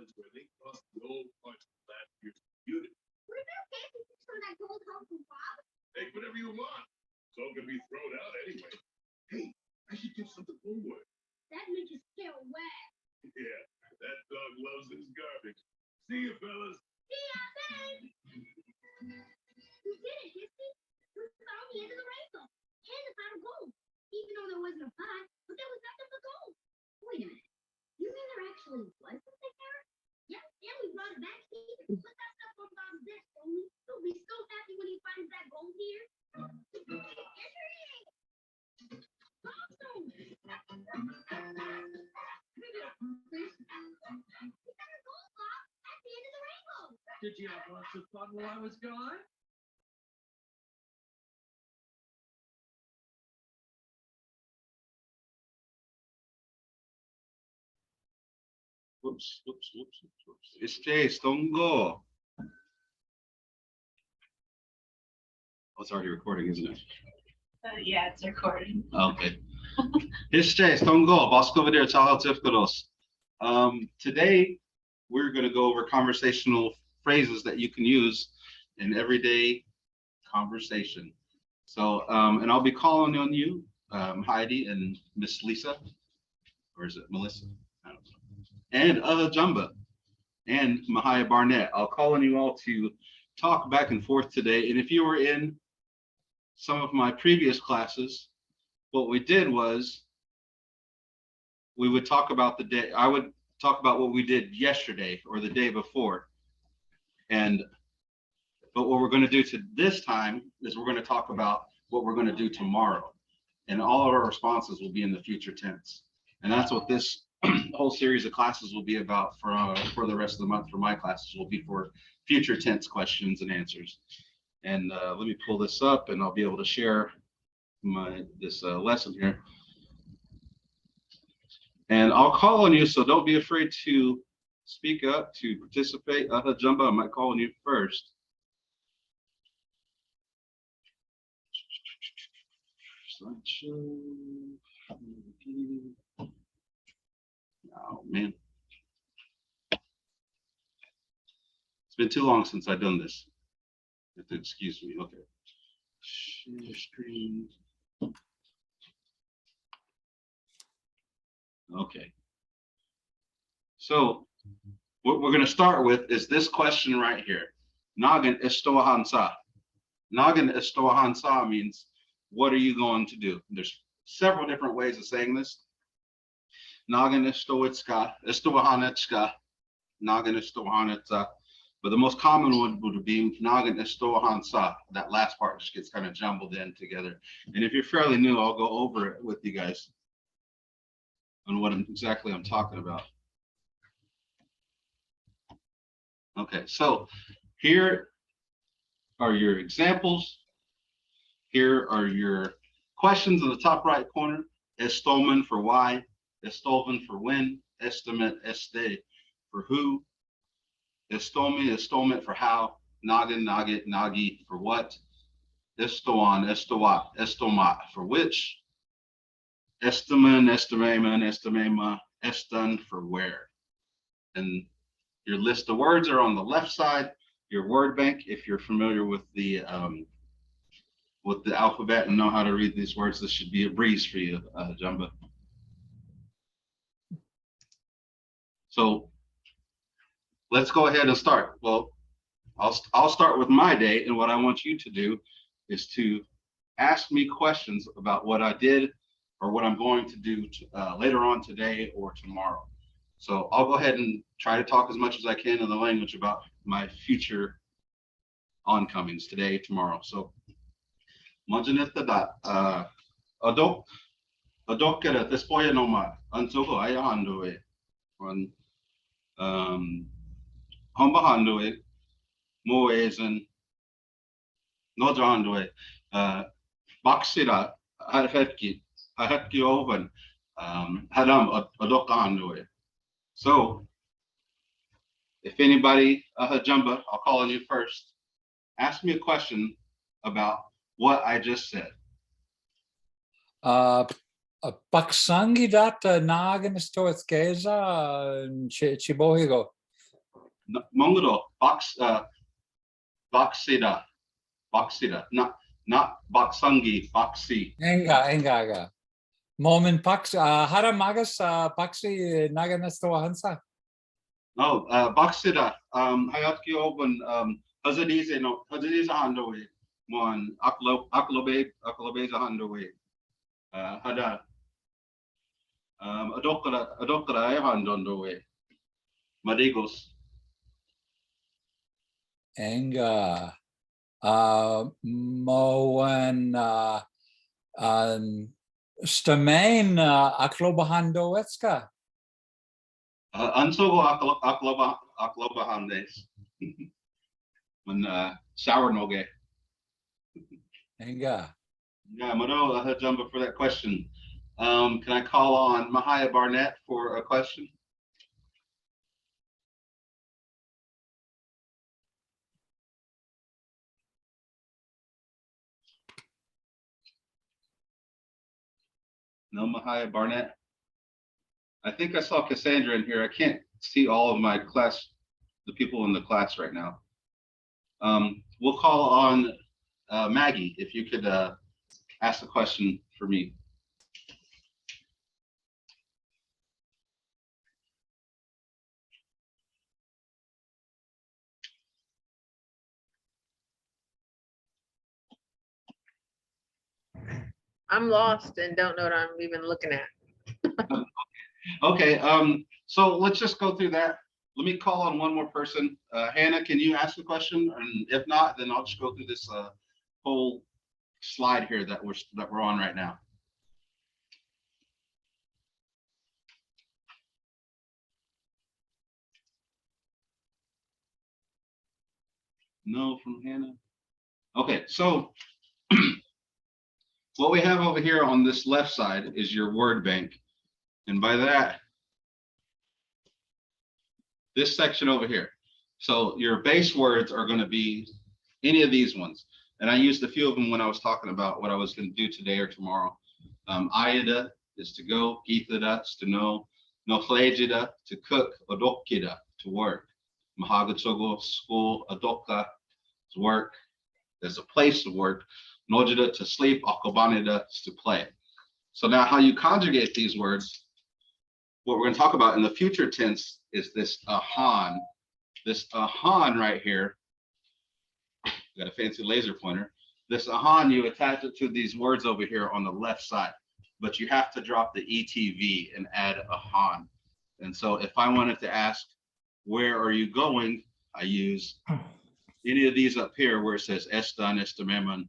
is where they cross the old parts of the last year's community. What about taking some of that gold home from Bob? Take whatever you want. It's all gonna be thrown out anyway. Hey, I should give something homework. That makes you scare away. Yeah, that dog loves his garbage. See you, fellas. See ya, then. We did it, Hissy. We found the end of the rainbow. And the pot of gold. Even though there wasn't a pot, but there was nothing but gold. Wait a minute. You mean there actually was something there? Yep, and we brought it back here. Put that stuff on Bob's desk, don't we? He'll be so happy when he finds that gold here. Yes, it is. Awesome. We got a gold box at the end of the rainbow. Did you have lots of fun while I was gone? Whoops. Este Stongo. Oh, it's already recording, isn't it? Yeah, it's recording. Okay. Este Stongo, Paskova Deere Tifkados. Today, we're going to go over conversational phrases that you can use in everyday conversation. So, and I'll be calling on you, Heidi and Miss Lisa, or is it Melissa? I don't know. And Jumba and Mvhayv Barnett. I'll call on you all to talk back and forth today. And if you were in some of my previous classes, what we did was we would talk about the day. I would talk about what we did yesterday or the day before. But what we're going to do to this time is we're going to talk about what we're going to do tomorrow. And all of our responses will be in the future tense. And that's what this whole series of classes will be about for the rest of the month. For my classes will be for future tense questions and answers. And let me pull this up and I'll be able to share this lesson here. And I'll call on you, so don't be afraid to speak up, to participate. Jumba, I might call on you first. Slideshow. Oh man, it's been too long since I've done this. You have to excuse me. Okay. Share screen. Okay. So what we're going to start with is this question right here. Nagin estohansa. Nagin estohansa means what are you going to do? There's several different ways of saying this. Nagin estoitska, estohanetska, nagin estohanetsa. But the most common one would be nagin estohansa. That last part just gets kind of jumbled in together. And if you're fairly new, I'll go over it with you guys on what exactly I'm talking about. Okay, so here are your examples. Here are your questions in the top right corner. Estomen for why, estolven for when, estimate, este for who, estomi, estolment for how, nagin, nagit, nagi for what, estoan, estowat, estomat for which, estiman, estimaman, estimema, estan for where. And your list of words are on the left side. Your word bank, if you're familiar with the alphabet and know how to read these words, this should be a breeze for you, Jumba. So let's go ahead and start. Well, I'll start with my day, and what I want you to do is to ask me questions about what I did or what I'm going to do later on today or tomorrow. So I'll go ahead and try to talk as much as I can in the language about my future oncomings today, tomorrow. So Majanetta adokera despoya noma ansogo ayahandoe on hombahandoe moezen nojandoe baksira harhetki oven hadam adokandoe. So if anybody, Jumba, I'll call on you first. Ask me a question about what I just said. Paksangi data nagan stoitzkeza chibohigo. Mongolo, Baksida, not Baksangi, Baksi. Enga. Momen Pax, Haramagas, Paxi, Naganastohansa. No, Baksida, Hayatki Open, Hazadiz, no, Hazadiz Handowe, Mon, Aklobe Handowe, Hada, Adokra Handowe, Madigos. Enga. Moen Stamain Aklobahandoetska. Ansogo Aklobahandes. When Sour Noge. Enga. Yeah, Mano Hajumba for that question. Can I call on Mvhayv Barnett for a question? No Mvhayv Barnett? I think I saw Cassandra in here. I can't see all of my class, the people in the class right now. We'll call on Maggie, if you could ask a question for me. I'm lost and don't know what I'm even looking at. Okay, so let's just go through that. Let me call on one more person. Hannah, can you ask the question? And if not, then I'll just go through this whole slide here that we're on right now. No from Hannah. Okay, so what we have over here on this left side is your word bank. And by that, this section over here. So your base words are going to be any of these ones. And I used a few of them when I was talking about what I was going to do today or tomorrow. Ayada is to go, Githada is to know, Noflejida to cook, Odokida to work, Mahagatogo, school, Adoka to work. There's a place to work, Nojida to sleep, Akobanida to play. So now how you conjugate these words, what we're going to talk about in the future tense is this ahan. This ahan right here, got a fancy laser pointer. This ahan, you attach it to these words over here on the left side, but you have to drop the ETV and add ahan. And so if I wanted to ask, where are you going? I use any of these up here where it says estan, estameman.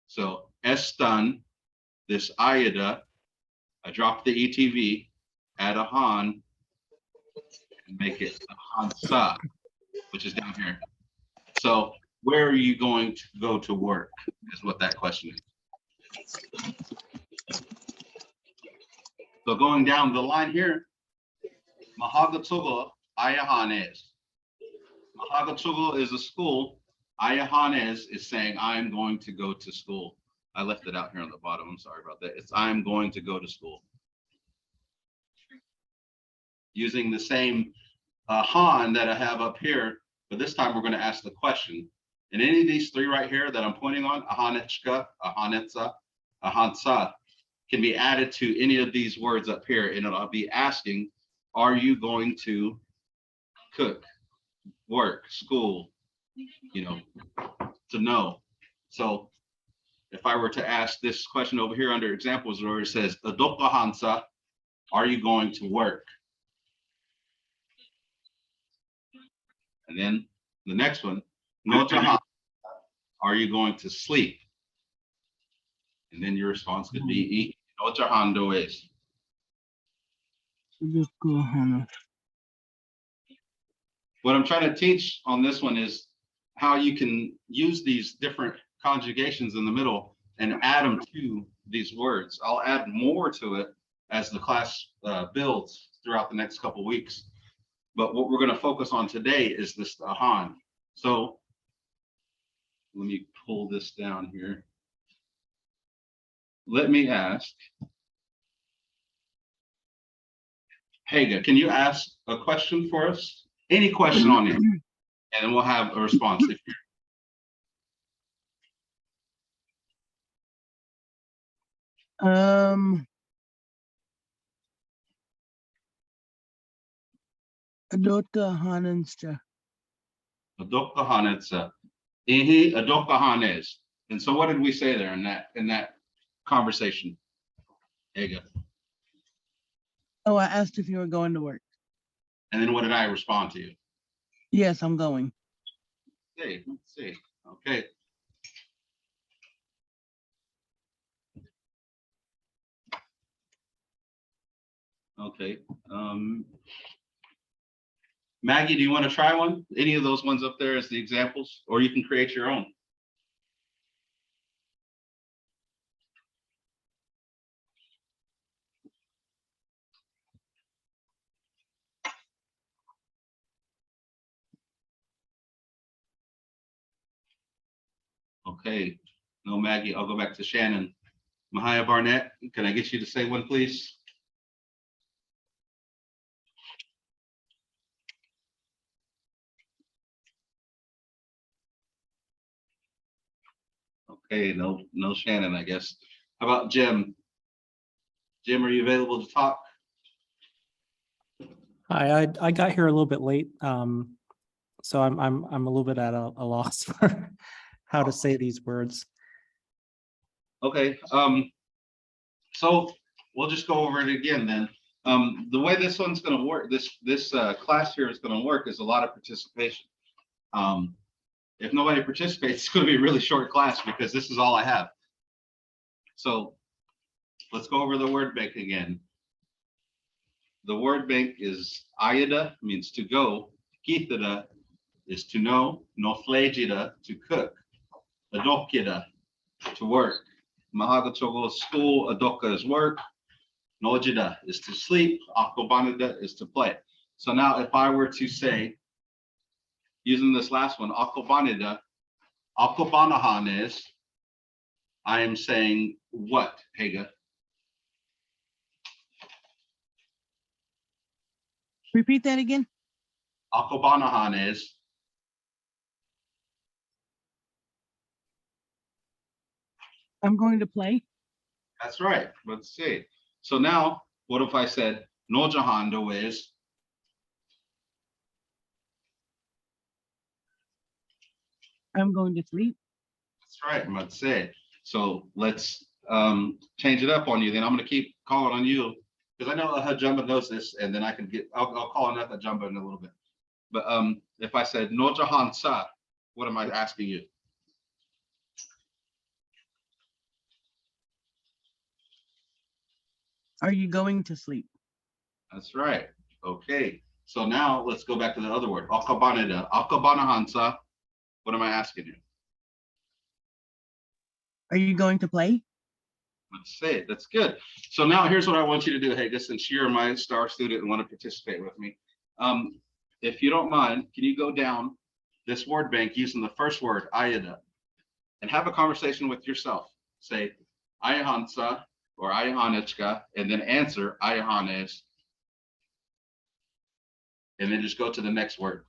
So estan, this ayada, I drop the ETV, add ahan, and make it ahansa, which is down here. So where are you going to go to work is what that question is. So going down the line here, Mahagatugo Ayahanes. Mahagatugo is a school. Ayahanes is saying, I'm going to go to school. I left it out here on the bottom. I'm sorry about that. It's I'm going to go to school. Using the same han that I have up here, but this time we're going to ask the question. And any of these three right here that I'm pointing on, ahanechka, ahanetsa, ahansa, can be added to any of these words up here, and it'll be asking, are you going to cook, work, school, to know. So if I were to ask this question over here under examples where it says, adokahansa, are you going to work? And then the next one, notahan, are you going to sleep? And then your response could be, notahan does. What I'm trying to teach on this one is how you can use these different conjugations in the middle and add them to these words. I'll add more to it as the class builds throughout the next couple of weeks. But what we're going to focus on today is this ahan. So let me pull this down here. Let me ask, Haga, can you ask a question for us? Any question on it, and we'll have a response. If you're Adota Hanenscha. Adokkahanetsa, Ihi Adokkahanes. And so what did we say there in that conversation? Ega. Oh, I asked if you were going to work. And then what did I respond to you? Yes, I'm going. Hey, let's see. Okay. Okay. Maggie, do you want to try one? Any of those ones up there as the examples, or you can create your own. Okay. No, Maggie, I'll go back to Shannon. Mvhayv Barnett, can I get you to say one, please? Okay, no Shannon, I guess. How about Jim? Jim, are you available to talk? Hi, I got here a little bit late, so I'm a little bit at a loss for how to say these words. Okay, so we'll just go over it again then. The way this one's going to work, this class here is going to work is a lot of participation. If nobody participates, it's going to be a really short class because this is all I have. So let's go over the word bank again. The word bank is ayada, means to go. Kithada is to know. Noflejida, to cook. Adokida, to work. Mahagachogo is school. Adoka is work. Nojida is to sleep. Akobanida is to play. So now if I were to say, using this last one, Akobanida, Akobanahan is, I am saying what, Haga? Repeat that again. Akobanahan is, I'm going to play. that's right. Let's see. So now, what if I said Nojahando is? I'm going to sleep. That's right. Let's say. So let's change it up on you. Then I'm going to keep calling on you because I know Jumba knows this, and then I can get. I'll call on Jumba in a little bit. But if I said Nojahan Sa, what am I asking you? Are you going to sleep? That's right. Okay. So now let's go back to the other word. Akabanida. Akabanahan Sa. What am I asking you? Are you going to play? Let's say it. That's good. So now here's what I want you to do, Haga, since you're my star student and want to participate with me. If you don't mind, can you go down this word bank using the first word, ayada, and have a conversation with yourself. Say, ayahansa or ayahanechka, and then answer ayahanes. And then just go to the next word.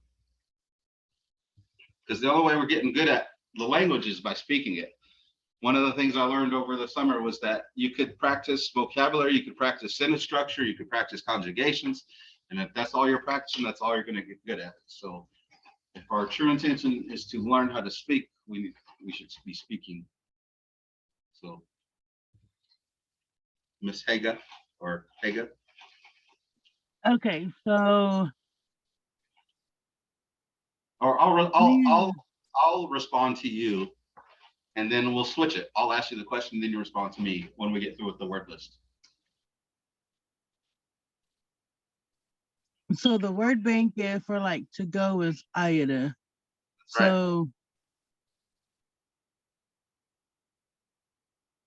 Because the only way we're getting good at the language is by speaking it. One of the things I learned over the summer was that you could practice vocabulary, you could practice sentence structure, you could practice conjugations, and if that's all you're practicing, that's all you're going to get good at. So if our true intention is to learn how to speak, we should be speaking. So Miss Haga or Haga. Okay, so Or I'll respond to you, and then we'll switch it. I'll ask you the question, then you respond to me when we get through with the word list. so the word bank there for like to go is ayada. So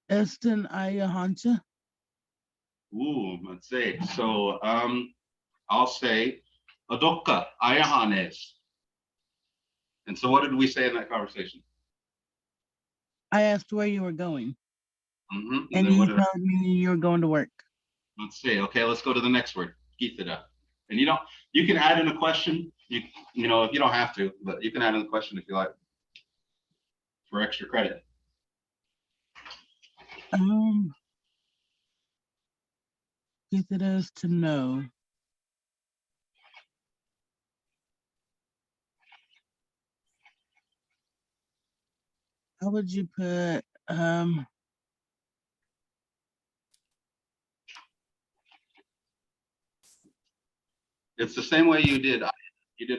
Eston ayahancha. Ooh, let's see. So I'll say Adoka Ayahanes. And so what did we say in that conversation? I asked where you were going. Mm-hmm. And you told me you were going to work. Let's see. Okay, let's go to the next word. Githada. And you can add in a question, if you don't have to, but you can add in a question if you like for extra credit. Get it as to know. How would you put, It's the same way you did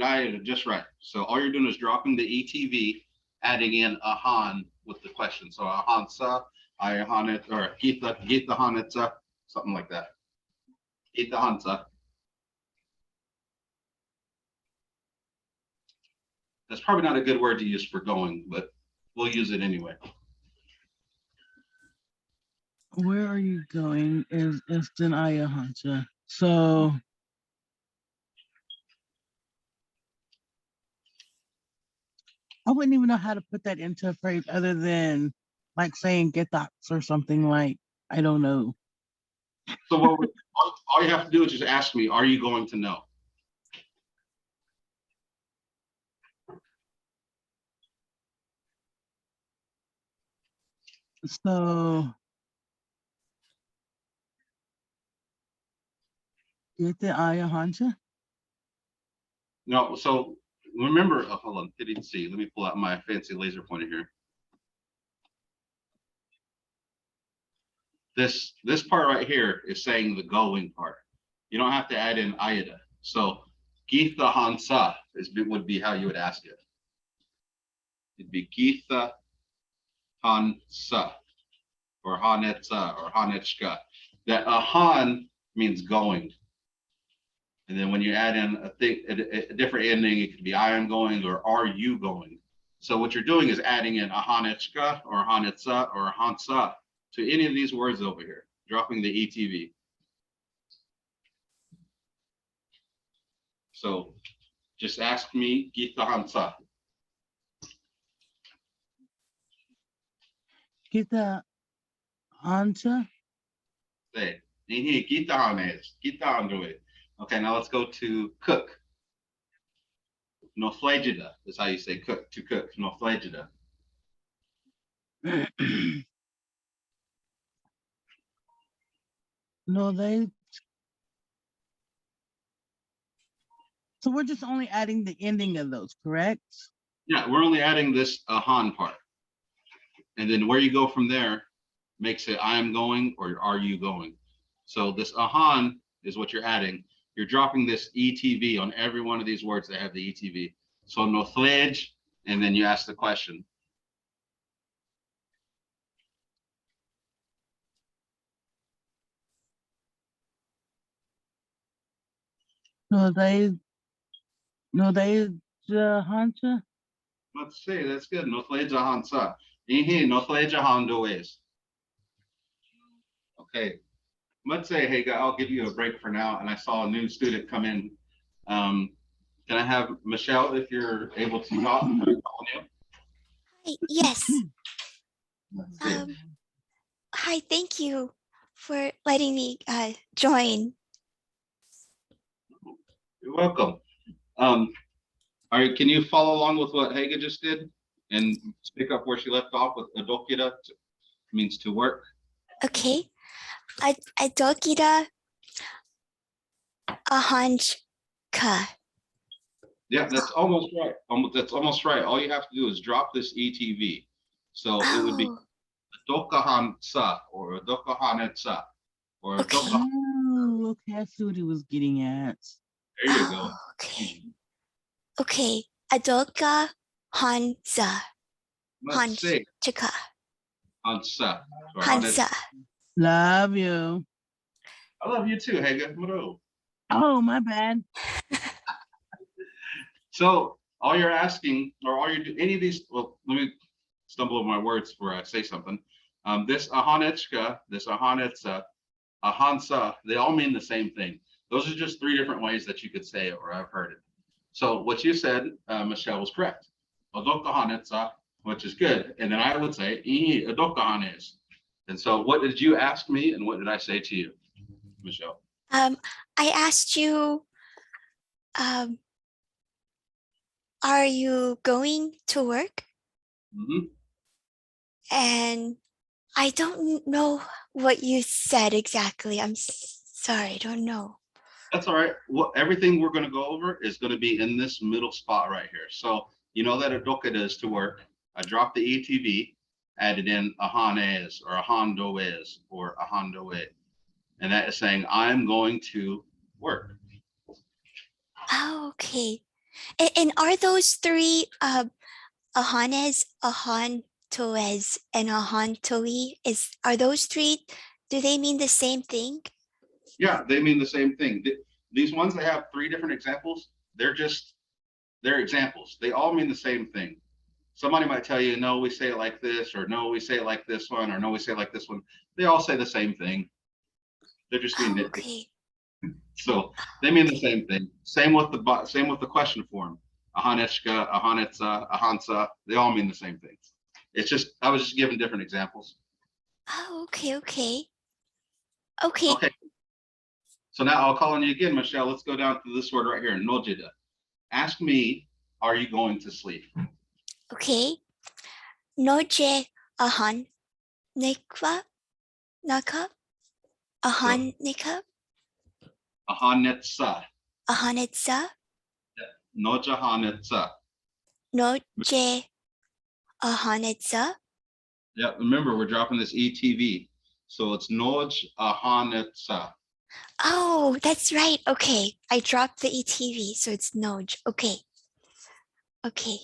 I just right. So all you're doing is dropping the ETV, adding in a han with the question. So a hansa, I hanet, or gita hanetsa, something like that. Gita hansa. That's probably not a good word to use for going, but we'll use it anyway. where are you going? Is instant aya hunter. So I wouldn't even know how to put that into a phrase other than like saying get that or something like, I don't know. So all you have to do is just ask me, are you going to know? So get the aya hunter. No, so remember, hold on, didn't see. Let me pull out my fancy laser pointer here. This part right here is saying the going part. You don't have to add in ayada. So Githa Hansa would be how you would ask it. It'd be Githa Hansa or Hanetsa or Hanetska. That a Han means going. And then when you add in a different ending, it could be I am going or are you going. So what you're doing is adding in a Hanetska or Hanetsa or Hansa to any of these words over here, dropping the ETV. So just ask me, Gita Hansa. Get the hunter. Say, Gita Hanes, Gita Android. Okay, now let's go to cook. No flagida is how you say cook, to cook. No flagida. No, they. So we're just only adding the ending of those, correct? Yeah, we're only adding this Han part. And then where you go from there makes it I am going or are you going. So this ahan is what you're adding. You're dropping this ETV on every one of these words that have the ETV. So no fledge, and then you ask the question. No, they hunter. Let's see, that's good. No fledge ahansa. No fledge ahandoes. Okay. Let's say, hey, I'll give you a break for now. And I saw a new student come in. Can I have Michelle, if you're able to talk? Hi, yes. Let's see. Hi, thank you for letting me join. You're welcome. All right, can you follow along with what Haga just did and pick up where she left off with adokira, means to work? Okay. Adokida ahanchka. Yeah, that's almost right. That's almost right. All you have to do is drop this ETV. So it would be adokahansa or adokahanetsa or adokahan. Oh, okay. I see what he was getting at. There you go. Okay. Okay. Adoka hansa. Let's see. Hanchika. Hansa. or Hansa. Love you. I love you too, Haga. Oh, my bad. So all you're asking, or all you do, any of these, well, let me stumble over my words before I say something. This ahanetska, this ahanetsa, ahansa, they all mean the same thing. Those are just three different ways that you could say it, or I've heard it. So what you said, Michelle, was correct. Adokahanetsa, which is good. And then I would say, adokahanes. And so what did you ask me and what did I say to you, Michelle? I asked you are you going to work? Mhm. And I don't know what you said exactly. I'm sorry, I don't know. That's all right. What everything we're going to go over is going to be in this middle spot right here. So you know that a doka is to work. I dropped the ETV, added in a han is or a hondo is or a hondo it. And that is saying I'm going to work. Oh, okay. And are those three ahanes, ahantoes, and ahantoi? Are those three, do they mean the same thing? Yeah, they mean the same thing. These ones that have three different examples, they're examples. They all mean the same thing. Somebody might tell you, no, we say it like this, or no, we say it like this one, or no, we say it like this one. They all say the same thing. They're just being Oh, nitpicky. okay. So they mean the same thing. Same with the question form. Ahaneshka, ahanetsa, ahansa. They all mean the same thing. It's just I was just giving different examples. Oh, okay, okay. Okay, Okay. So now I'll call on you again, Michelle. Let's go down to this word right here, nojida. Ask me, are you going to sleep? okay. Noche ahan nekwa naka ahan nika Ahanetsa. ahanetsa Noja hanetsa. noche ahanetsa. Yeah, remember we're dropping this ETV. So it's noj ahanetsa. Oh, that's right. Okay, I dropped the ETV, so it's noj. Okay, okay.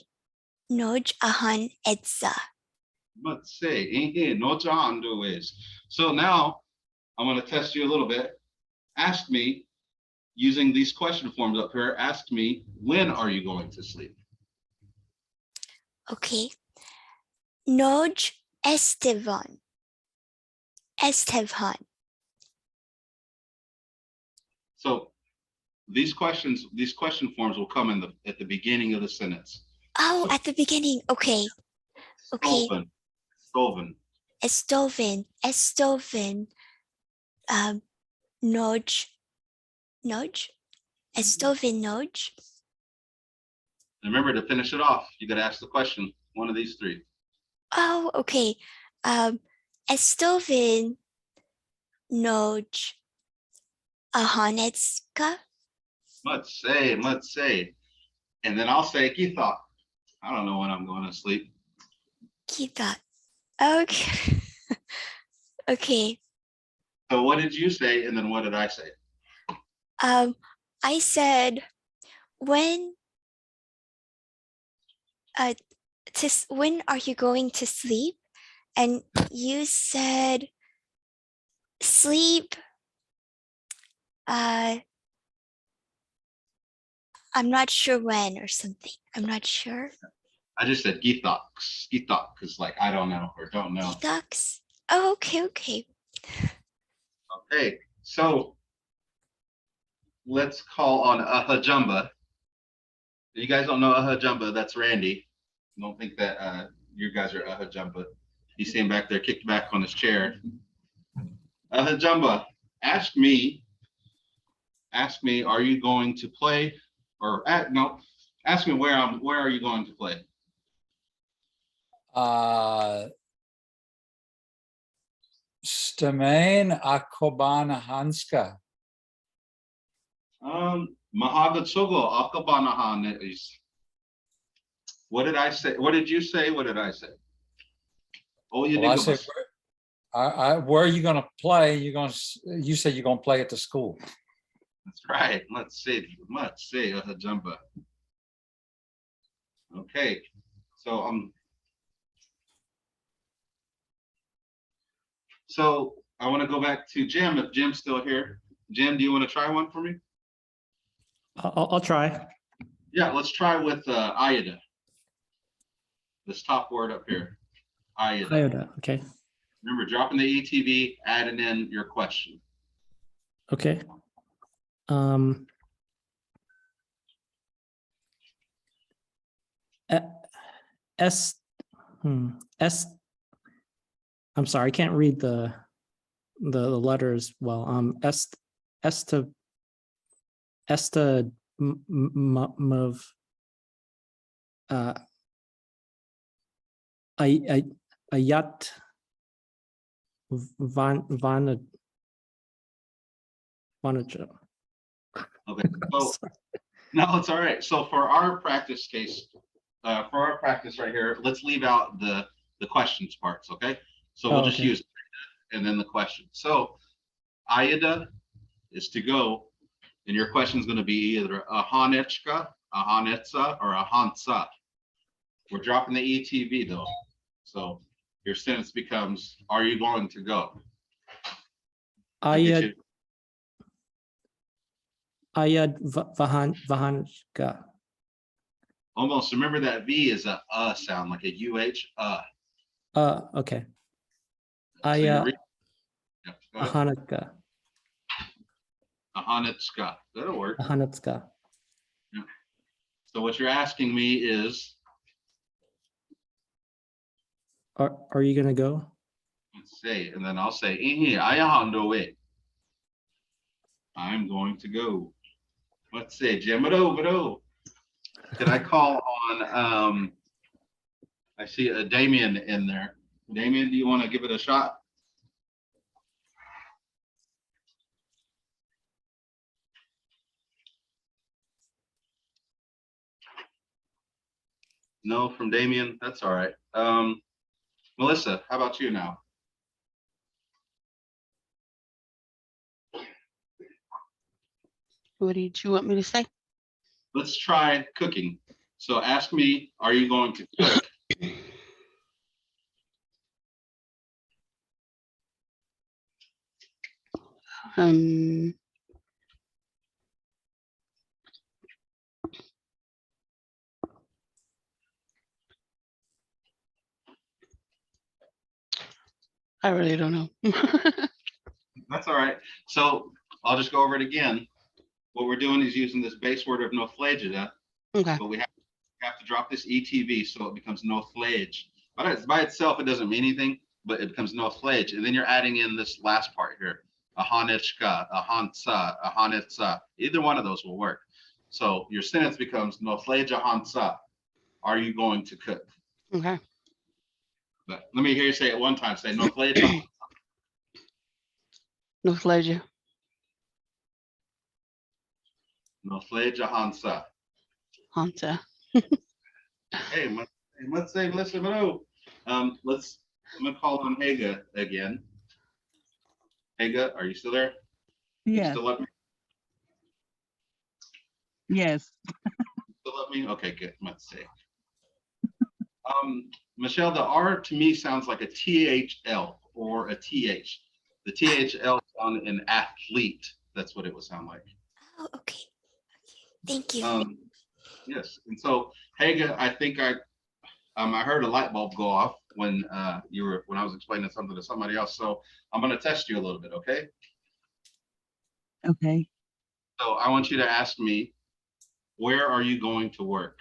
Noj ahan etsa. Let's say noja hando is. So now I'm going to test you a little bit. Ask me, using these question forms up here, ask me, when are you going to sleep? Okay. Noj Estevan. Estevan. So these question forms will come at the beginning of the sentence. Oh, at the beginning. Okay. Okay. Stoven. Estoven. Estoven. Noj. Noj. Estoven noj. Remember, to finish it off, you got to ask the question, one of these three. Oh, okay. Estoven noj. Ahanetska. Let's say. And then I'll say, Githok. I don't know when I'm going to sleep. Kita. Okay. Okay. So what did you say? And then what did I say? I said when when are you going to sleep? And you said sleep. I'm not sure when or something. I'm not sure. I just said Githok, because like I don't know or don't know. Detox. Oh, okay, okay. Okay, so let's call on Ahajumba. You guys don't know Ahajumba, that's Randy. Don't think that you guys are Ahajumba. You see him back there kicked back on his chair. Ahajumba, ask me, are you going to play? Or no, ask me where are you going to play? Stemain Akobana Hanska. Mahagatsugo Akabanahan is. What did I say? What did you say? What did I say? Oh, you Well, I said, where are you going to play? You said you're going to play at the school. That's right. Let's see. Jumba. Okay. So I want to go back to Jim. If Jim's still here, Jim, do you want to try one for me? I'll try. Yeah, let's try with Ida. This top word up here. Ida. Iota. Okay. Remember, dropping the ETV, adding in your question. Okay. I'm sorry, I can't read the letters well. Esta Mv ayat vanaja. Okay, so no, it's all right. So for our practice case, for our practice right here, let's leave out the questions parts, okay? So we'll just Okay. use and then the question. So ayada is to go, and your question is going to be either a hanechka, a hanetsa, or a hansa. We're dropping the ETV though. So your sentence becomes, are you going to go? Ayat vahanka. Almost, remember that V is a sound, like a UH, Okay. So you're Ayat yeah, go ahead. ahanaka. A hanetska, that'll work. Ahanatska. So what you're asking me is, Are you gonna go? let's say, and then I'll say, "Ihi, ayahando we." I'm going to go. Let's say, Jimado. Can I call on? I see a Damien in there. Damien, do you want to give it a shot? No, from Damien. That's all right. Melissa, how about you now? What did you want me to say? Let's try cooking. So ask me, are you going to cook? I really don't know. That's all right. So I'll just go over it again. What we're doing is using this base word of nothlagida, Okay. but we have to drop this ETV so it becomes nothlage. But by itself, it doesn't mean anything, but it becomes nothlage. And then you're adding in this last part here, a hanechka, a hansa, a hanetsa. Either one of those will work. So your sentence becomes nothlage a hansa. Are you going to cook? Okay. But let me hear you say it one time. Say nothlage a hansa. No pleasure. Nothlage a hansa. Hunter. Hey, let's say, listen, hello. I'm gonna call on Haga again. Haga, are you still there? You Yes. still love me? Yes. Still love me? Okay, good. Let's see. Michelle, the R to me sounds like a THL or a TH. The THL sound in athlete. That's what it would sound like. Oh, okay. Thank you. Yes, and so Haga, I think I heard a light bulb go off when when I was explaining something to somebody else. So I'm going to test you a little bit, okay? Okay. So I want you to ask me, where are you going to work?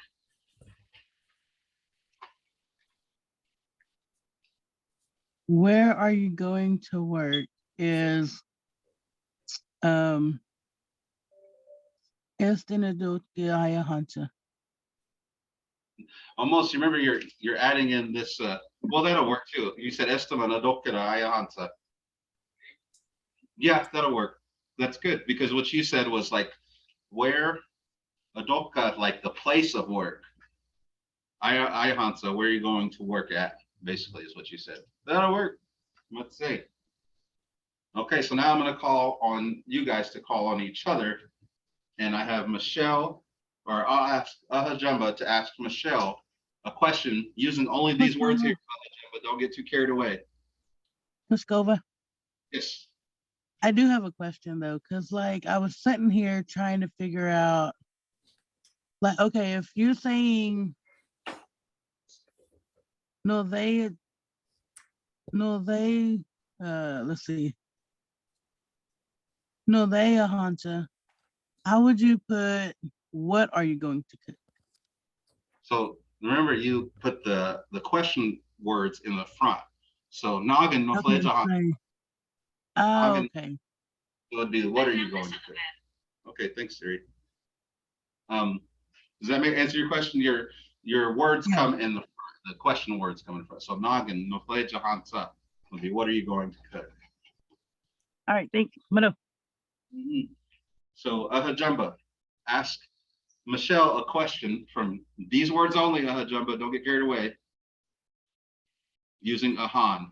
Where are you going to work is Hunter. Almost, remember you're adding in this, well, that'll work too. You said estimana dokera ayahansa. Yeah, that'll work. That's good, because what you said was like, where, adopka, like the place of work. Ayahansa, where are you going to work at, basically is what you said. That'll work. Let's see. Okay, so now I'm going to call on you guys to call on each other. And I have Michelle, or I'll ask Ahajamba to ask Michelle a question using only these words here. But don't get too carried away. Paskova. Yes. I do have a question though, because like I was sitting here trying to figure out, like, okay, if you're saying let's see. No, they a hunter. How would you put, what are you going to cook? So remember, you put the question words in the front. So noggin no Okay, noggin, okay. so it'd be, what are you going to cook? Okay, thanks, Siri. Does that answer your question? Your words Yeah. come in the question words come in first. So noggin, nofle jahansa would be what are you going to cook? All right, thank you. I'm gonna So Ahajumba, ask Michelle a question from these words only, Ahajumba, don't get carried away. Using Ahan.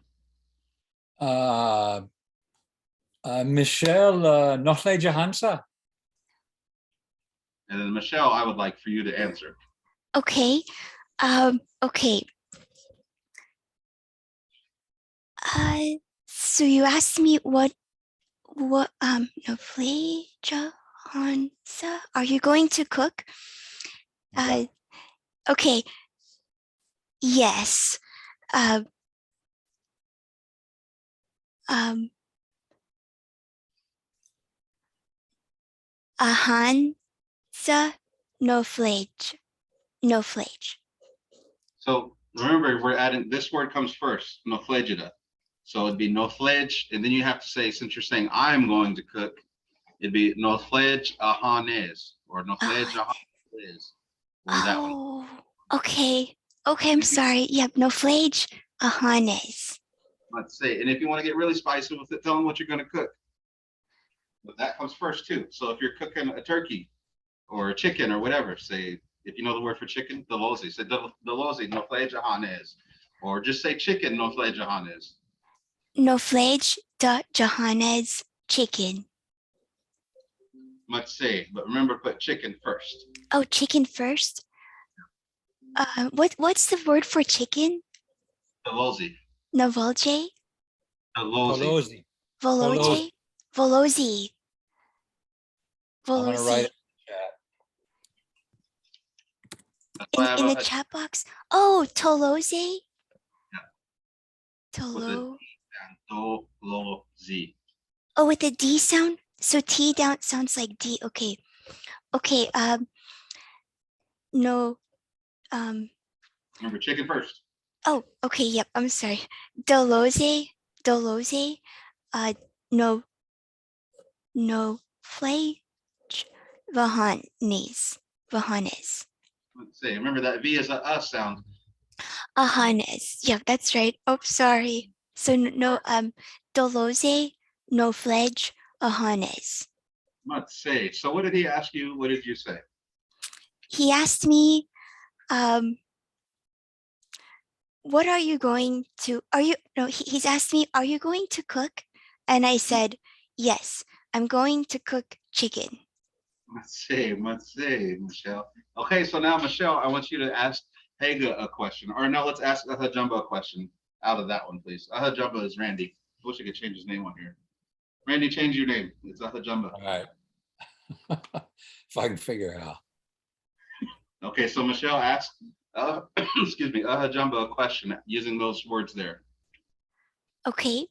Michelle, Nochle Jahansa. And then Michelle, I would like for you to answer. Okay. Okay. So you asked me what no play Jahansa. Are you going to cook? Okay. Yes. Ahansa no flage. No flage. So remember, we're adding this word comes first, noflegida. So it'd be nofledge, and then you have to say, since you're saying I'm going to cook, it'd be nofledge ahanes or nofledge ahanes. Or that one. Oh, okay. Okay, I'm sorry. Yep, no flage ahanes. Let's say, and if you want to get really spicy with it, tell them what you're going to cook. But that comes first too. So if you're cooking a turkey or a chicken or whatever, say, if you know the word for chicken, delozi, say delozi, no flage jahanes. Or just say chicken, no flage jahanes. No flage jahanes chicken. Let's say, but remember, put chicken first. Oh, chicken first? What's the word for chicken? Delozi. Novolje? Delozi. Voloje? Volozi. I'm gonna write Volozi. it. In the chat box. Oh, Toloze? Tolo. Tolozi. Oh, with the D sound? So T down sounds like D. Okay. Okay. No. Remember, chicken first. Oh, okay. Yep. I'm sorry. Doloze. No flage. Vahanes. Let's see. Remember that V is a sound. Ahanes. Yep, that's right. Oh, sorry. So no. Doloze. No fledge. Ahanes. Let's see. So what did he ask you? What did you say? He asked me, what are you going to, he's asked me, are you going to cook? And I said, yes, I'm going to cook chicken. Let's see, Michelle. Okay, so now, Michelle, I want you to ask Haga a question. Or no, let's ask Ahajumba a question out of that one, please. Ahajumba is Randy. I wish I could change his name on here. Randy, change your name. It's Ahajumba. All right. If I can figure it out. Okay, so Michelle asked, excuse me, Ahajumba a question using those words there. Okay.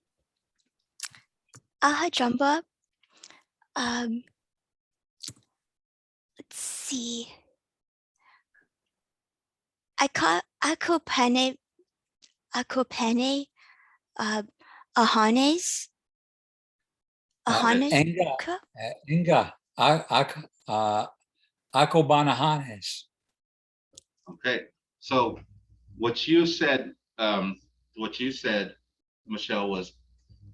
Ahajumba. Let's see. Akopene, Ahanes. Ahanes. Inga, Akobanahanes. Okay, so what you said, Michelle, was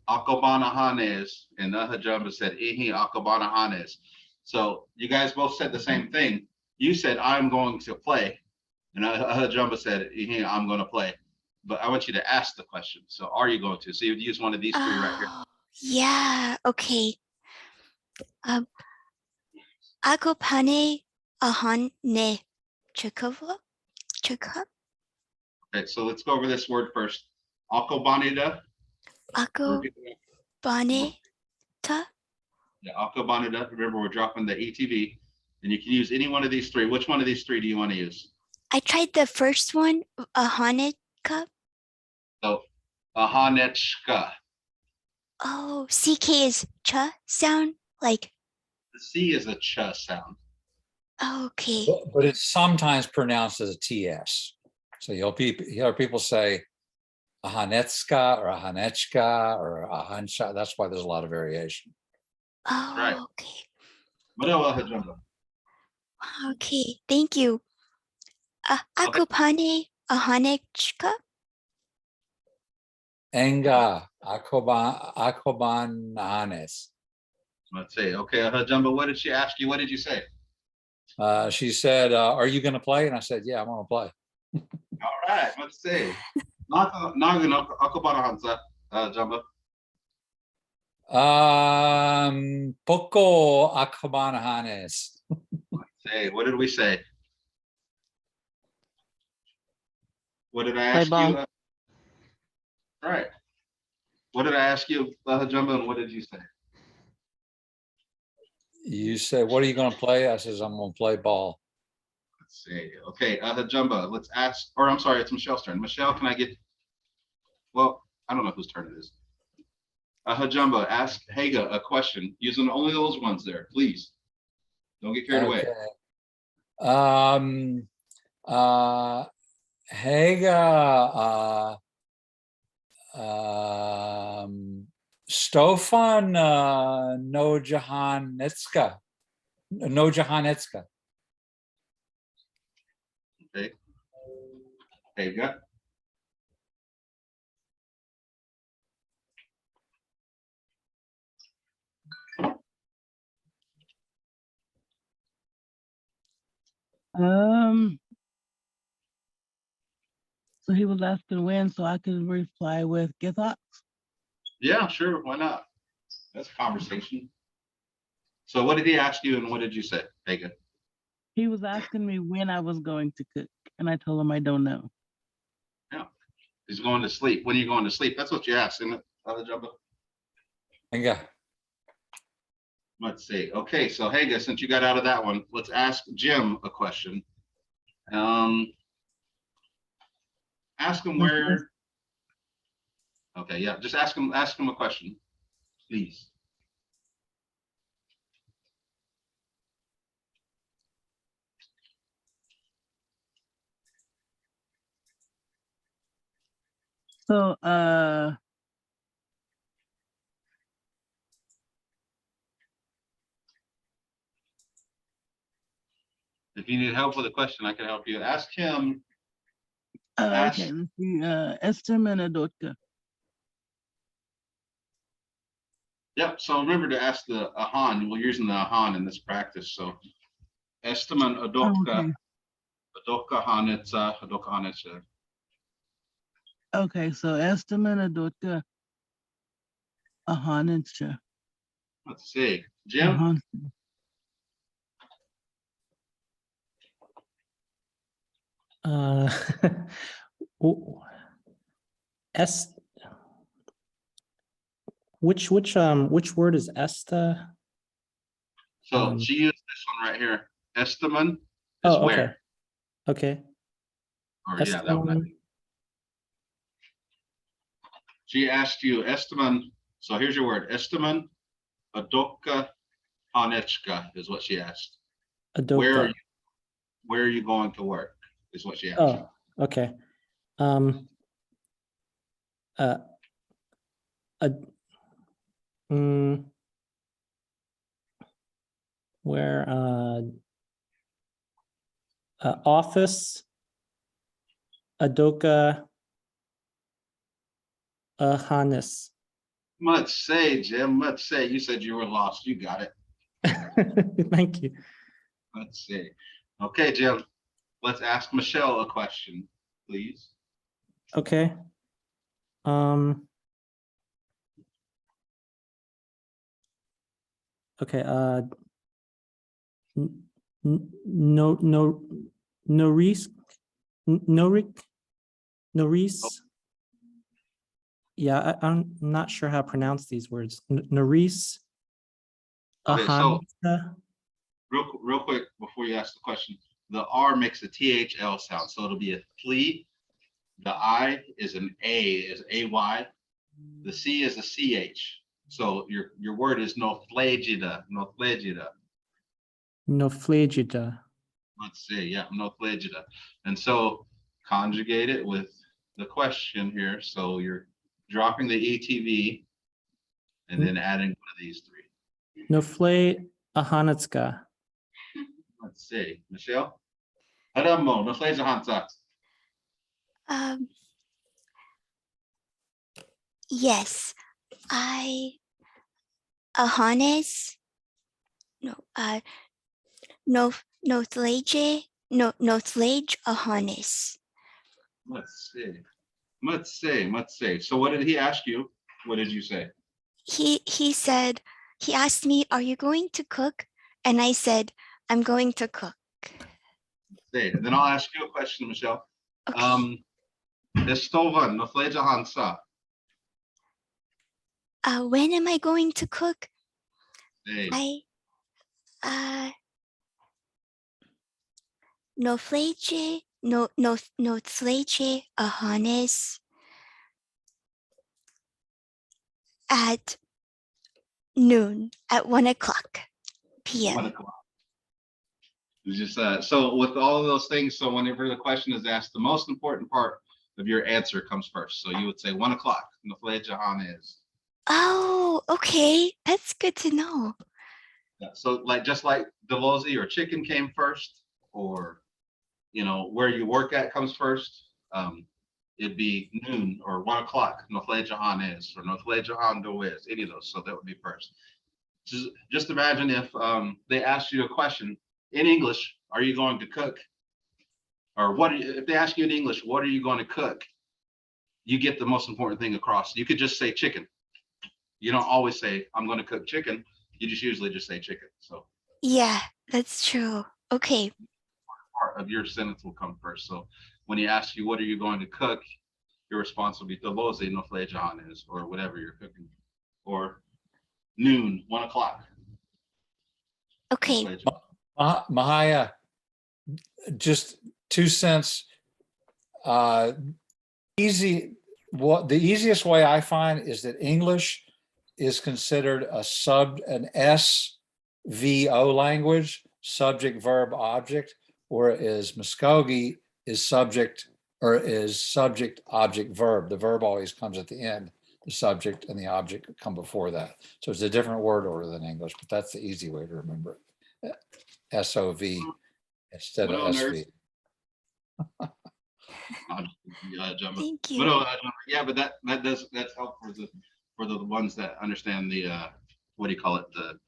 Akobanahanes, and Ahajumba said Ihi Akobanahanes. So you guys both said the same thing. You said I'm going to play, and Ahajumba said Ihi I'm going to play. But I want you to ask the question. So are you going to? So you'd use one of these three right here. Yeah. Okay. Akopane ahane chukava. Okay, so let's go over this word first. Akobanida. Akobanita. Yeah, Akobanida. Remember, we're dropping the ETV, and you can use any one of these three. Which one of these three do you want to use? I tried the first one, ahaneka. So, ahanechka. Oh, CK is cha sound, like. The C is a ch sound. Okay. But it's sometimes pronounced as a TS. So you'll hear people say Ahanetska or Ahanechka or Ahansha. That's why there's a lot of variation. Oh, right. Okay. What else, Ahajumba? Okay, thank you. Akupane ahanechka. Enga, Akoban Hanes. Let's see. Okay, Jumbo, what did she ask you? What did you say? She said, are you going to play? And I said, yeah, I'm going to play. All right, let's see. Nagan Akobana Hansa, Jumbo. Poco Akoban Hanes. Say, what did we say? What did I Play ask ball. you? All right. What did I ask you, Jumbo, and what did you say? You said, what are you going to play? I says, I'm going to play ball. Let's see. Okay, Jumbo, let's ask, or I'm sorry, it's Michelle's turn. Michelle, can I get, well, I don't know whose turn it is. Jumbo, ask Haga a question using only those ones there, please. Don't get carried away. Haga, Stofan no Jahanetska. No Jahanetska. Okay. Haga. So he was asking when, so I could reply with get thoughts. Yeah, sure. Why not? That's a conversation. So what did he ask you and what did you say, Haga? He was asking me when I was going to cook, and I told him I don't know. Yeah. He's going to sleep. When are you going to sleep? That's what you asked, isn't it, Jumbo? Haga. Let's see. Okay, so Haga, since you got out of that one, let's ask Jim a question. Ask him where. Okay, yeah, just ask him a question, please. So If you need help with a question, I can help you. Ask him. okay, let's see. Estem and Adotka. Yep. So remember to ask the Ahan. We're using the Ahan in this practice. So Esteman Adokka, Adokka Hanetza, Adokka Hanetza. Okay, so Estem and Adotka. Ahanencha. Let's see. Jim? S. Which word is Esta? So she used this one right here. Esteman is Oh, where? okay. Okay. Or yeah, that one. I think. She asked you Esteman. So here's your word. Esteman Adokka Hanechka is what she asked. Adokka. Where are you going to work? Is what she asked. Oh, okay. Where office Adoka Hannes. Much say, Jim. Much say. You said you were lost. You got it. Thank you. Let's see. Okay, Jim. Let's ask Michelle a question, please. Okay. Okay. Noris. Yeah, I'm not sure how to pronounce these words. Noris. Okay, so real quick before you ask the question, the R makes a THL sound, so it'll be a flea. The I is an A, is AY. The C is a CH. So your word is noflagida, noflagida. Noflagida. Let's see, yeah, noflagida. And so conjugate it with the question here. So you're dropping the ETV and then adding one of these three. Nofle Ahanetska. Let's see, Michelle. Haramo, no fleja hansa. Um, yes, I Ahanes. No, no, no thlage, no thlage Ahanes. Let's see. So what did he ask you? What did you say? He said, he asked me, "Are you going to cook?" And I said, "I'm going to cook." Say, and then I'll ask you a question, Michelle. Okay. Estovan, no fleja hansa. When am I going to cook? Say, No fleche, no tleche Ahanes at noon, at 1:00 p.m. 1 o'clock. It's just so with all of those things, so whenever the question is asked, the most important part of your answer comes first. So you would say 1 o'clock. No fleja hansa. Oh, okay. That's good to know. Yeah, so like just like Delozi or chicken came first, or where you work at comes first. It'd be noon or 1 o'clock. No flejahan is or no flejahan do is any of those. So that would be first. Just imagine if they asked you a question in English, are you going to cook? Or if they ask you in English, what are you going to cook? You get the most important thing across. You could just say chicken. You don't always say, I'm going to cook chicken. You just usually just say chicken. So Yeah, that's true. Okay. part of your sentence will come first. So when he asks you, what are you going to cook? Your response will be Delozi no flejahan is, or whatever you're cooking. Or noon, 1 o'clock. Okay. Mvhayv, just 2 cents. The easiest way I find is that English is considered an SVO language, subject, verb, object, whereas Mvskoke is subject, object, verb. The verb always comes at the end. The subject and the object come before that. So it's a different word order than English, but that's the easy way to remember it. SOV instead of SV. Thank you. But yeah, but that's helpful for the ones that understand the what do you call it, the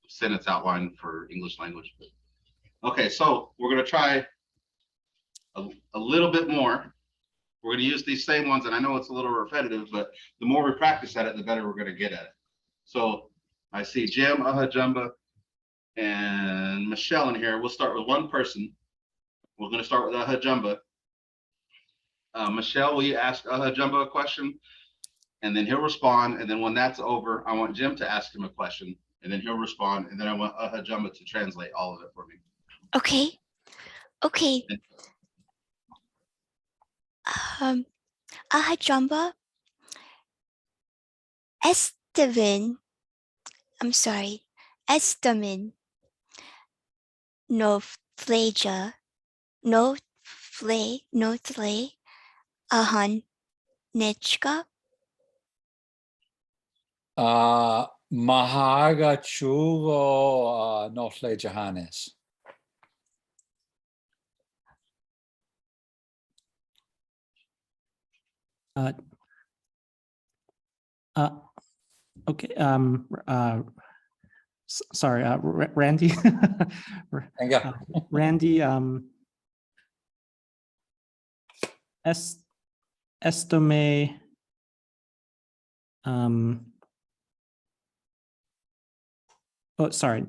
sentence outline for English language. Okay, so we're gonna try a little bit more. We're gonna use these same ones, and I know it's a little repetitive, but the more we practice at it, the better we're gonna get at it. So I see Jim, Jumba, and Michelle in here. We'll start with one person. We're gonna start with Jumba. Michelle, will you ask Jumba a question? And then he'll respond. And then when that's over, I want Jim to ask him a question. And then he'll respond. And then I want Jumba to translate all of it for me. Okay. Okay. Jumba. Estemin. No fleja. No thle. Ahan. Nechka. Mahaga chugo no flejahanes. Okay. Sorry, Randy. Randy. Estime. Oh, sorry.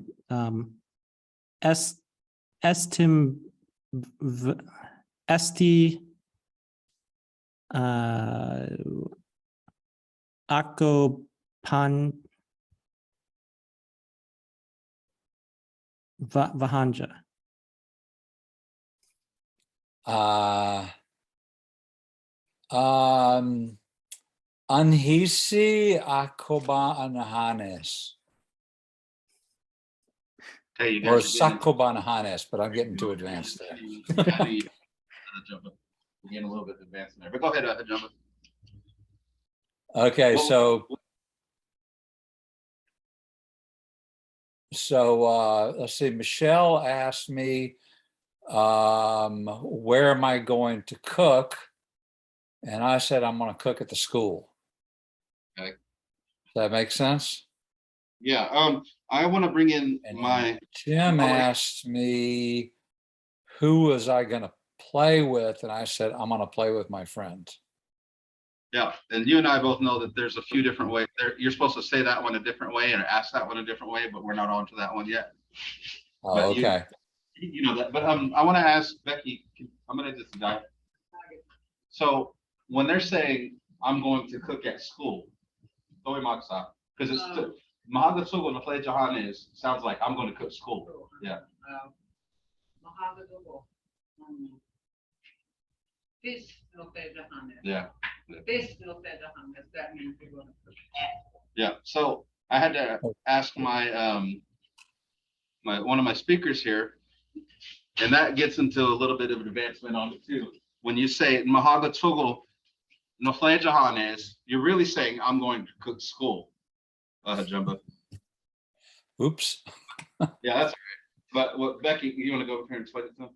Estim. Esti. Ako pan. Vahanja. Anhisi akoba anahanes. Hey, Or sakoba anahanes, but I'm getting too advanced there. Getting a little bit advanced there, but go ahead, Jumba. Okay, so So let's see, Michelle asked me, where am I going to cook? And I said, I'm going to cook at the school. Okay. Does that make sense? Yeah. I want to bring in And my. Jim asked me, who was I going to play with? And I said, I'm going to play with my friends. Yeah, and you and I both know that there's a few different ways. You're supposed to say that one a different way or ask that one a different way, but we're not on to that one yet. Oh, But okay. You know that. But I want to ask Becky. I'm going to just dive. So when they're saying I'm going to cook at school, because it's Mahagasugo na play Johannes sounds like I'm going to cook school. Yeah. This no Johannes. Yeah. This no Johannes. That means you're going to cook at. Yeah. So I had to ask my one of my speakers here, and that gets into a little bit of an advancement on it too. When you say Mahagasugo no play Johannes, you're really saying I'm going to cook school. Jumbo. Oops. Yeah, that's right. But what Becky, you want to go over here and explain it to them?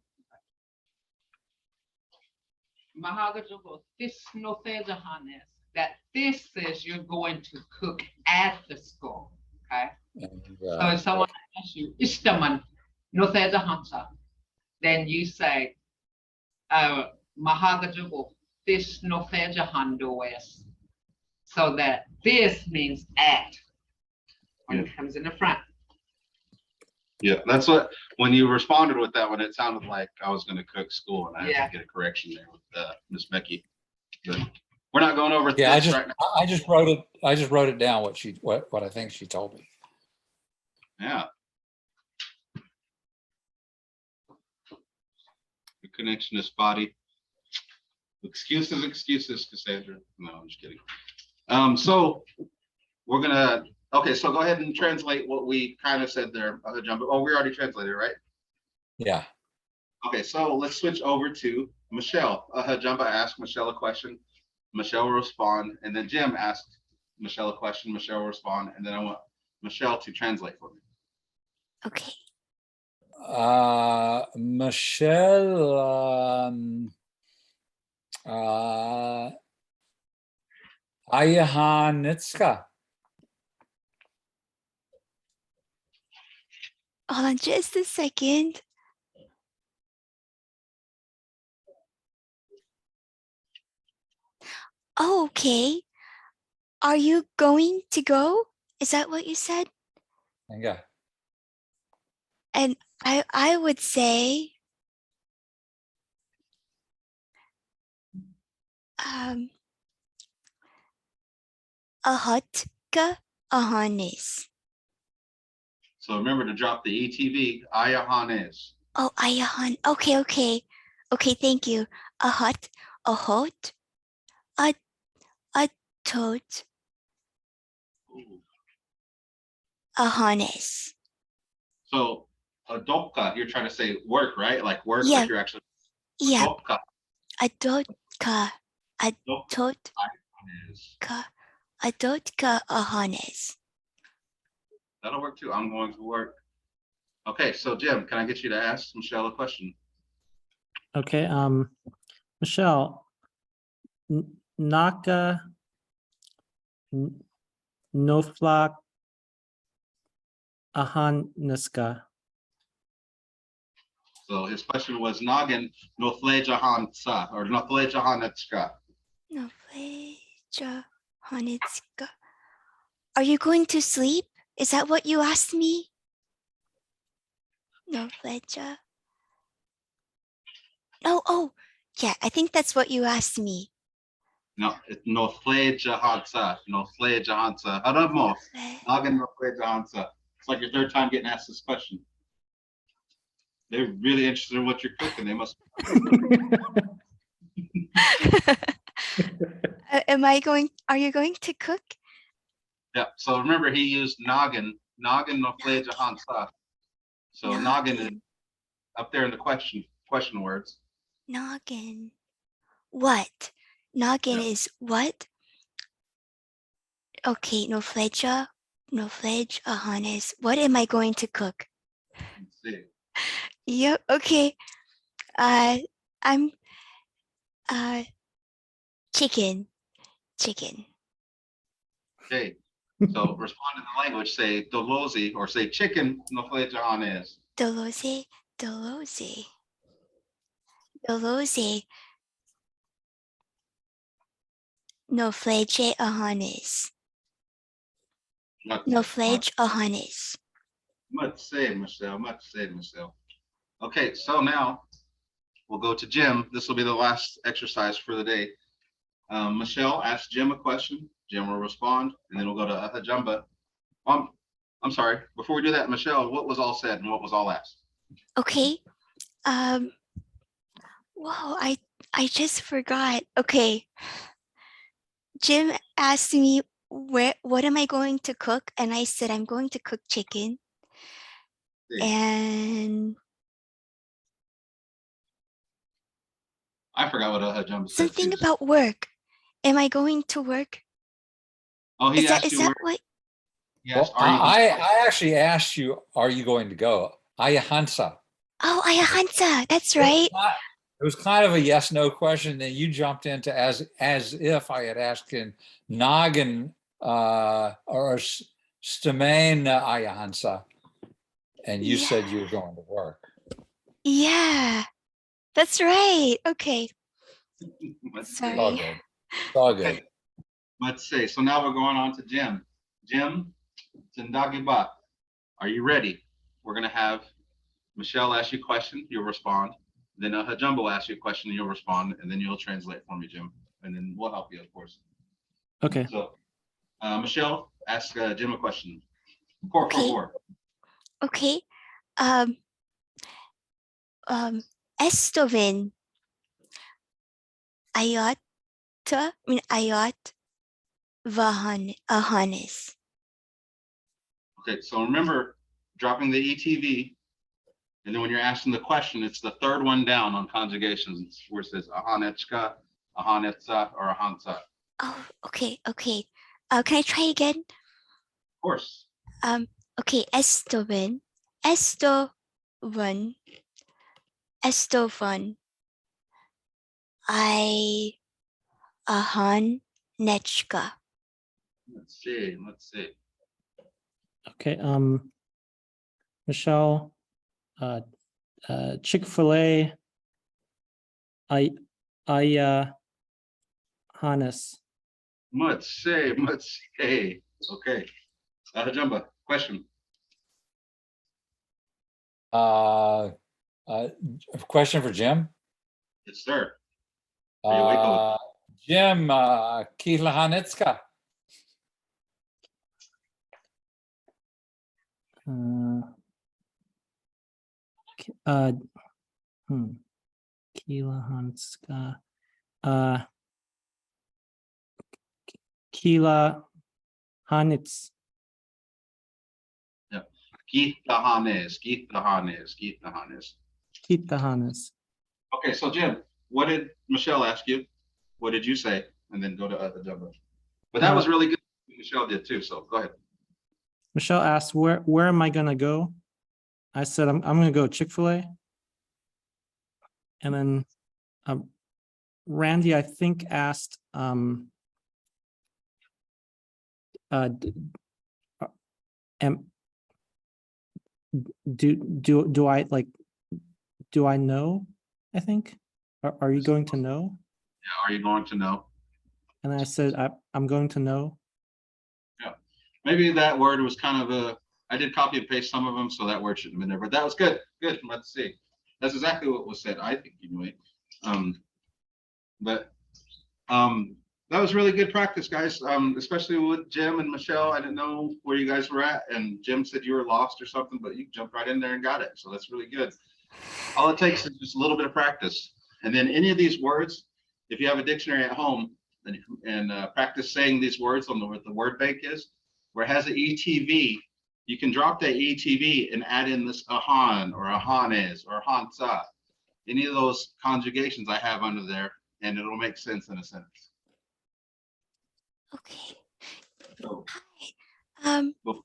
Mahagasugo, this no Johannes. That this is you're going to cook at the school. Okay. And, So if someone asks you, Istaman, no Johansa, then you say, Mahagasugo, this no Johannes. So that this means at when it comes in the front. Yeah, that's what, when you responded with that one, it sounded like I was going to cook school, and I had Yeah. to get a correction there with Miss Becky. But we're not going over yeah, this right now. I just wrote it down what I think she told me. Yeah. The connection is spotty. Excuses, Cassandra. No, I'm just kidding. So we're gonna, okay, so go ahead and translate what we kind of said there, John. Oh, we already translated, right? Yeah. Okay, so let's switch over to Michelle. Jumba asked Michelle a question. Michelle will respond, and then Jim asked Michelle a question. Michelle will respond, and then I want Michelle to translate for me. Okay. Michelle, Ayahanitska. Hold on just a second. Oh, okay. Are you going to go? Is that what you said? Yeah. And I would say, ahatka ahanis. So remember to drop the ETV, Ayahanes. Oh, ayahan. Okay, okay. Okay, thank you. Ahot, atot, ahanes. So adopka, you're trying to say work, right? Like work, Yeah. like you're actually. Yeah. Adopka. Adotka, Ayahanes. adotka ahanes. That'll work too. I'm going to work. Okay, so Jim, can I get you to ask Michelle a question? Okay, Michelle, Naka Noflak Ahan Niska. So his question was Nagin Nothle Jahan Sa or Nothle Jahanetska. Nofleja hanitska. Are you going to sleep? Is that what you asked me? Nofleja. No, oh, yeah, I think that's what you asked me. No, it's Nothle Jahan Sa. Nothle Jahan Sa. Haramo. Nagin Nothle Jahan Sa. It's like your third time getting asked this question. They're really interested in what you're cooking. They must. Are you going to cook? Yeah. So remember, he used Nagin Nothle Jahan Sa. So Nagin is up there in the question words. Noggin. What? Noggin is what? Okay, no flecha. Nofledge Ahones. What am I going to cook? Let's see. Yep, okay. I'm chicken. Chicken. Okay. So respond in the language, say dolozi or say chicken no flejahanes. Dolose. Dolose. Dolose. Nofledge Ahones. Nofledge Ahones. Much say, Michelle. Much say, Michelle. Okay, so now we'll go to Jim. This will be the last exercise for the day. Michelle, ask Jim a question. Jim will respond, and then we'll go to Ajamba. I'm sorry. Before we do that, Michelle, what was all said and what was all asked? Okay. Whoa, I just forgot. Okay. Jim asked me what am I going to cook? And I said I'm going to cook chicken. And I forgot what Ajamba said. something about work. Am I going to work? Oh, he Is asked that you where. what? Yes. Well, I actually asked you, are you going to go? Ayahansa. Oh, Ayahansa. That's right. It was kind of a yes, no question. Then you jumped into as if I had asked in Noggin or Stemain Ayahansa. And you said you were going to work. Yeah, that's right. Okay. Sorry. All good. All good. Okay. Let's see. So now we're going on to Jim. Jim, Zindagiba, are you ready? We're going to have Michelle ask you a question. You'll respond. Then Hajumbo will ask you a question. And you'll respond. And then you'll translate for me, Jim. And then we'll help you, of course. Okay. So, Michelle, ask Jim a question. Por favor. Okay. Estovin. Ayat Vahanis. Okay, so remember dropping the ETV, and then when you're asking the question, it's the third one down on conjugations where it says ahanetska, ahanetsa, or ahansa. Oh, okay, okay. Can I try again? Of course. Okay, Estovin. Estovan. I ahan nechka. Let's see. Okay. Michelle, Chick-fil-A, Hannes. Much say. Okay. Jumba, question. Question for Jim. Yes, sir. Are you awake? Jim, Kilahanitska. Kilahanska. Kila Hanitz. Yeah. Keith the Hannes. Okay, so Jim, what did Michelle ask you? What did you say? And then go to Jumbo. But that was really good. Michelle did too. So go ahead. Michelle asked, where am I gonna go? I said, I'm gonna go Chick-fil-A. And then Randy, I think, asked, do I know? I think. Are you going to know? Yeah, are you going to know? And I said, I'm going to know. Yeah, maybe that word was kind of I did copy and paste some of them, so that word shouldn't have been there, but that was good. Good. Let's see. That's exactly what was said. I think anyway. That was really good practice, guys. Especially with Jim and Michelle. I didn't know where you guys were at, and Jim said you were lost or something, but you jumped right in there and got it. So that's really good. All it takes is just a little bit of practice. And then any of these words, if you have a dictionary at home and practice saying these words on what the word bank is, where it has an ETV, you can drop that ETV and add in this ahan or ahanes or hansa, any of those conjugations I have under there, and it'll make sense in a sentence. Okay. So, Hi. before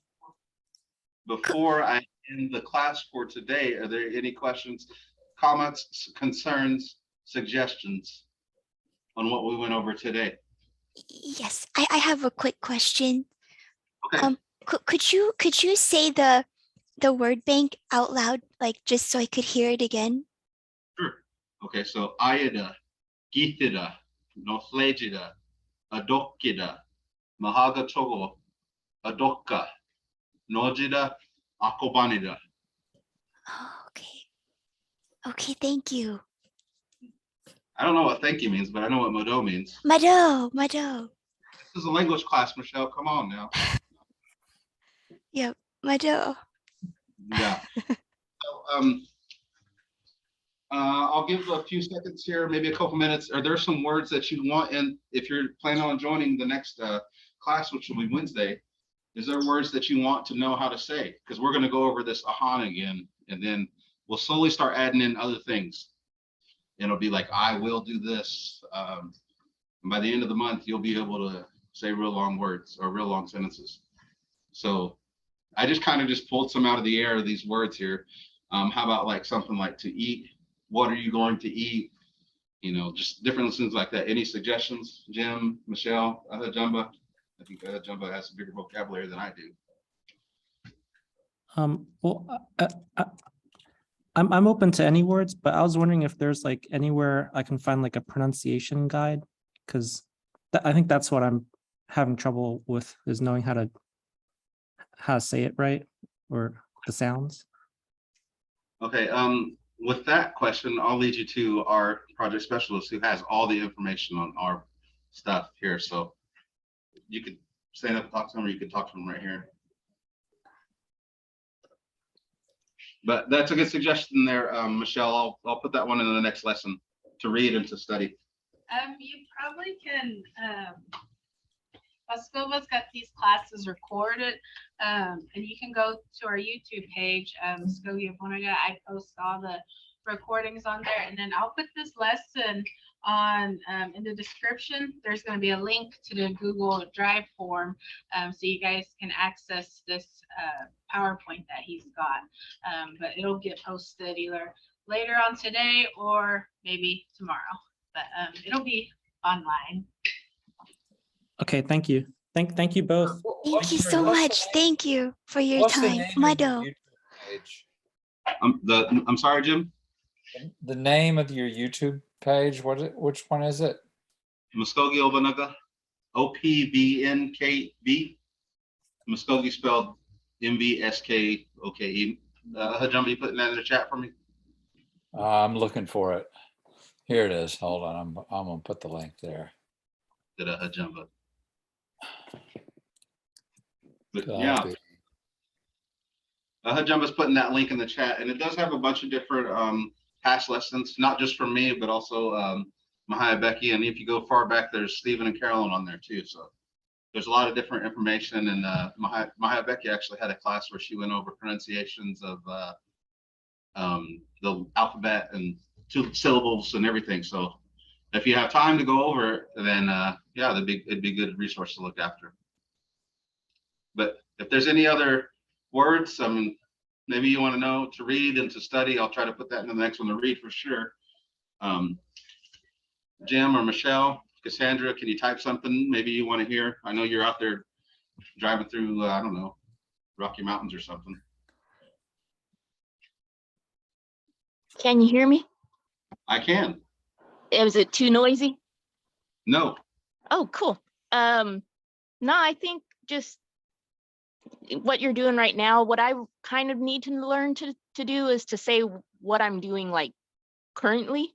before I end the class for today, are there any questions, comments, concerns, suggestions on what we went over today? Yes, I have a quick question. Okay. Could you say the word bank out loud, like just so I could hear it again? Sure. Okay, so Ayada, Githida, Noflegida, Adokida, Mahaga Togo, Adoka, Nojida, Akobanida. Oh, okay. Okay, thank you. I don't know what thank you means, but I know what Modo means. Mado. This is a language class, Michelle. Come on now. Yep, Mado. Yeah. So, I'll give a few seconds here, maybe a couple minutes. Are there some words that you want? And if you're planning on joining the next class, which will be Wednesday, is there words that you want to know how to say? Because we're going to go over this ahan again, and then we'll slowly start adding in other things. And it'll be like, I will do this. And by the end of the month, you'll be able to say real long words or real long sentences. So I just kind of just pulled some out of the air, these words here. How about like something like to eat? What are you going to eat? You know, just different things like that. Any suggestions, Jim, Michelle, Jumba? I think Jumba has a bigger vocabulary than I do. Well, I'm open to any words, but I was wondering if there's like anywhere I can find like a pronunciation guide, because I think that's what I'm having trouble with, is knowing how to say it right, or the sounds. Okay, with that question, I'll lead you to our project specialist who has all the information on our stuff here. So you could stand up and talk to him, or you could talk to him right here. But that's a good suggestion there, Michelle. I'll put that one in the next lesson to read and to study. You probably can, Paskova's got these classes recorded, and you can go to our YouTube page, Mvskoke. I post all the recordings on there, and then I'll put this lesson on in the description. There's going to be a link to the Google Drive form, so you guys can access this PowerPoint that he's got, but it'll get posted either later on today or maybe tomorrow, but it'll be online. Okay, thank you. Thank you both. Thank you so much. Thank you for your What's the time, name of Mado. your YouTube page? I'm sorry, Jim. The name of your YouTube page, which one is it? Mvskoke Obanaga, OPVNKB. Mvskoke spelled MVSKOKE. Jumbo, you putting that in the chat for me? I'm looking for it. Here it is. Hold on. I'm gonna put the link there. Did a Jumbo. But Copy. yeah, Jumbo's putting that link in the chat, and it does have a bunch of different past lessons, not just from me, but also Mvhayv, Becky, and if you go far back, there's Stephen and Carolyn on there too. So there's a lot of different information, and Mvhayv, Becky actually had a class where she went over pronunciations of the alphabet and two syllables and everything. So if you have time to go over it, then yeah, it'd be a good resource to look after. But if there's any other words, maybe you want to know to read and to study, I'll try to put that in the next one to read for sure. Jim or Michelle, Cassandra, can you type something maybe you want to hear? I know you're out there driving through, I don't know, Rocky Mountains or something. Can you hear me? I can. Is it too noisy? No. Oh, cool. No, I think just what you're doing right now, what I kind of need to learn to do is to say what I'm doing like currently.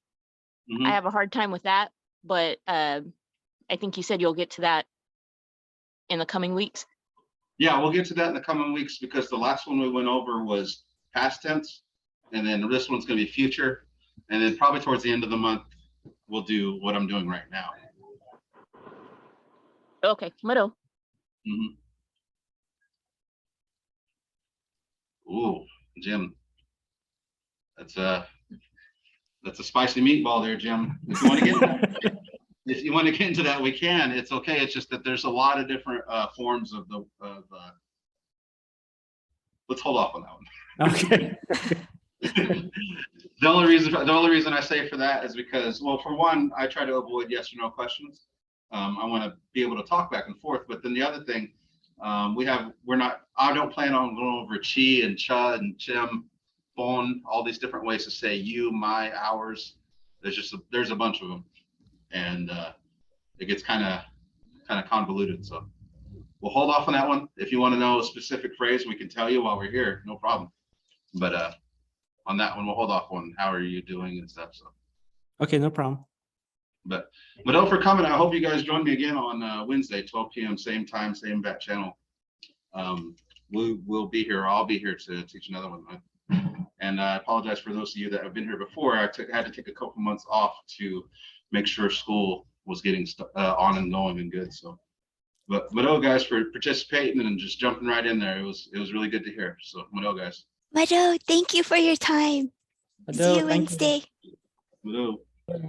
I have a hard time with that, but I think you said you'll get to that in the coming weeks. Yeah, we'll get to that in the coming weeks, because the last one we went over was past tense, and then this one's going to be future, and then probably towards the end of the month we'll do what I'm doing right now. Okay, Mado. Ooh, Jim, that's a spicy meatball there, Jim. If you want to get if you want to get into that, we can. It's okay. It's just that there's a lot of different forms of let's hold off on that one. Okay. The only reason I say for that is because, well, for one, I try to avoid yes or no questions. I want to be able to talk back and forth. But then the other thing, I don't plan on going over chi and cha and chim, bon, all these different ways to say you, my, ours. There's a bunch of them, and it gets kind of convoluted. So we'll hold off on that one. If you want to know a specific phrase, we can tell you while we're here, no problem. But on that one, we'll hold off on how are you doing and stuff. So Okay, no problem. but don't for coming. I hope you guys join me again on Wednesday, 12 p.m. same time, same bat channel. We'll be here. I'll be here to teach another one. And I apologize for those of you that have been here before. I had to take a couple months off to make sure school was getting on and going and good. So, but guys, for participating and just jumping right in there. It was really good to hear. So, guys. Mado, thank you for your time. See Mado, you thank you. Wednesday. Mado. But